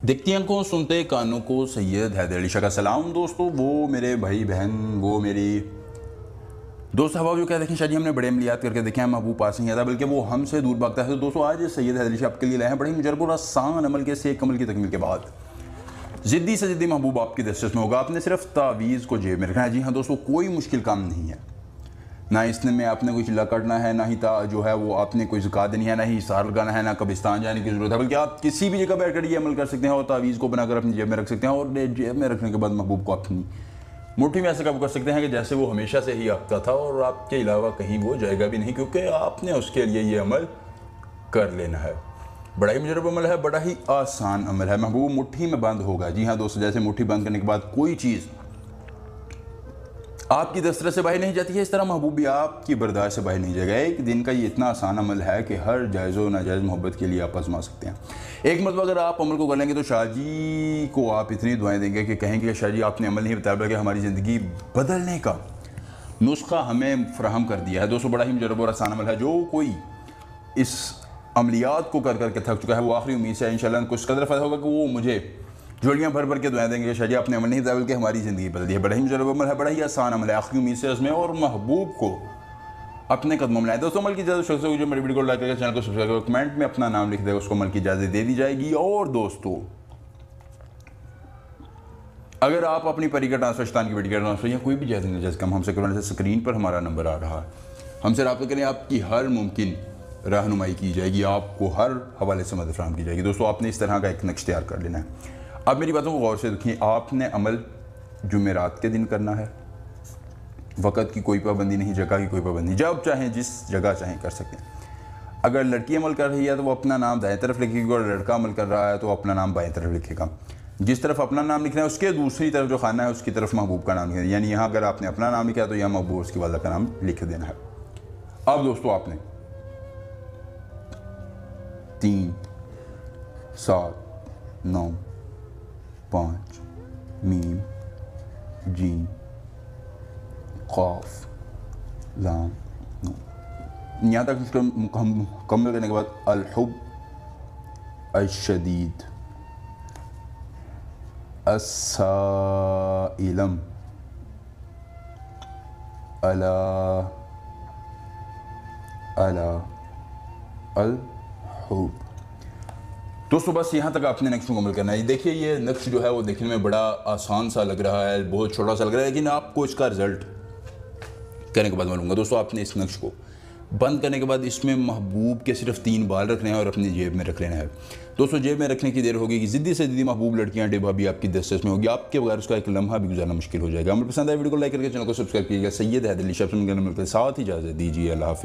देखती आंखों सुनते कानों को सैयद हैदर अली शाह का सलाम। दोस्तों, वो मेरे भाई बहन, वो मेरी दोस्त हवा जो क्या देखें शाह जी, हमने बड़े अमलियात करके देखे हैं, महबूब पास नहीं आता बल्कि वो हमसे दूर भागता है। तो दोस्तों, आज सैयद हैदर अली शाह आपके लिए लाए हैं बड़े मुजरब और आसान अमल के से अमल की तकमील के बाद ज़िद्दी से ज़िद्दी महबूब आपकी दस्तरस में होगा। आपने सिर्फ तावीज़ को जेब में रखना है। जी हाँ दोस्तों, कोई मुश्किल काम नहीं है, ना इसमें आपने कोई चिल्ला काटना है, ना ही जो है वो आपने कोई ज़कात देनी है, ना ही इसार लगाना है, ना कब्रिस्तान जाने की ज़रूरत है, बल्कि आप किसी भी जगह बैठ कर ये अमल कर सकते हैं और तावीज़ को बनाकर अपनी जेब में रख सकते हैं। और जेब में रखने के बाद महबूब को अपनी मुट्ठी में ऐसे काबू कर सकते हैं कि जैसे वो हमेशा से ही आपका था और आपके अलावा कहीं वो जाएगा भी नहीं, क्योंकि आपने उसके लिए ये अमल कर लेना है। बड़ा ही मुजरब अमल है, बड़ा ही आसान अमल है। महबूब मुट्ठी में बंद होगा। जी हाँ दोस्तों, जैसे मुट्ठी बंद करने के बाद कोई चीज़ आपकी दस्तरस से बाहर नहीं जाती है, इस तरह महबूब भी आपकी बर्दाश्त से बाहर नहीं जाएगा। एक दिन का ये इतना आसान अमल है कि हर जायज़ व नाजायज़ मोहब्बत के लिए आप आजमा सकते हैं। एक मतलब अगर आप अमल को कर लेंगे तो शाह जी को आप इतनी दुआएं देंगे कि कहेंगे कि शाह जी आपने अमल नहीं बताया बल्कि हमारी ज़िंदगी बदलने का नुस्खा हमें फ्राहम कर दिया है। दोस्तों, बड़ा ही मुजरब और आसान अमल है। जो कोई इस अमलियात को कर करके थक चुका है, वो आखिरी उम्मीद से इंशाअल्लाह कुछ कदर फ़ायदा होगा कि वो मुझे झोलियाँ भर भर के दुआएं देंगे शाह जी आपने अमल नहीं बताया बल्कि हमारी ज़िंदगी बदल दी है। बड़ा ही मुजरब अमल है, बड़ा ही आसान अमल है, आखिरी उम्मीद से उसमें और महबूब को अपने कदमों में लाए। दोस्तों, अमल की इजाज़त शख्स को जो मेरी वीडियो को लाइक करके चैनल को सब्सक्राइब करो, कमेंट में अपना नाम लिख देगा, उसको अमल की इजाज़त दे दी जाएगी। और दोस्तों, अगर आप अपनी परी का ट्रांसफर, शैतान की बेटी का ट्रांसफर या कोई भी जायज़ नाजायज़ काम हमसे करवाने से स्क्रीन पर हमारा नंबर आ रहा है, हमसे रब्ता करें, आपकी हर मुमकिन रहनुमाई की जाएगी, आपको हर हवाले से मदद फराहम की जाएगी। दोस्तों, आपने इस तरह का एक नक्श तैयार कर लेना है। अब मेरी बातों को गौर से देखिए, आपने अमल जुमेरात के दिन करना है। वक़्त की कोई पाबंदी नहीं, जगह की कोई पाबंदी नहीं, जब चाहें जिस जगह चाहें कर सकते हैं। अगर लड़की अमल कर रही है तो वो अपना नाम दाएं तरफ लिखेगी और लड़का अमल कर रहा है तो अपना नाम बाएं तरफ लिखेगा। जिस तरफ अपना नाम लिखना है उसके दूसरी तरफ जो खाना है उसकी तरफ महबूब का नाम लिखना है। यानी यहाँ अगर आपने अपना नाम लिखा है तो यहाँ महबूब उसकी वाला का नाम लिख देना है। अब दोस्तों, आपने 3 7 9 5 मीम जीम क़ाफ लाम नून, यहाँ तक उसको मुकम्मल करने के बाद अल-हुब अश-शदीद अस-साइलम अला अला अल-हुब। दोस्तों, बस यहाँ तक आपने नक्श मुकम्मल करना है। देखिए, ये नक्श जो है वो देखने में बड़ा आसान सा लग रहा है, बहुत छोटा सा लग रहा है, लेकिन आपको इसका रिज़ल्ट करने के बाद मालूम होगा। दोस्तों, आपने इस नक्श को बंद करने के बाद इसमें महबूब के सिर्फ 3 बाल रखने हैं और अपनी जेब में रख लेना है। दोस्तों, जेब में रखने की देर होगी कि ज़िद्दी से ज़िद्दी महबूब लड़कियाँ डिब्बा भी आपकी दस्तरस में होगी, आपके बगैर उसका एक लम्हा भी गुजारना मुश्किल हो जाएगा। अमल पसंद आए वीडियो को लाइक करके चैनल को सब्सक्राइब कीजिएगा। सैयद हैदर अली शाह से मिलकर साथ ही इजाज़त दीजिए। अल्लाह हाफ़िज़।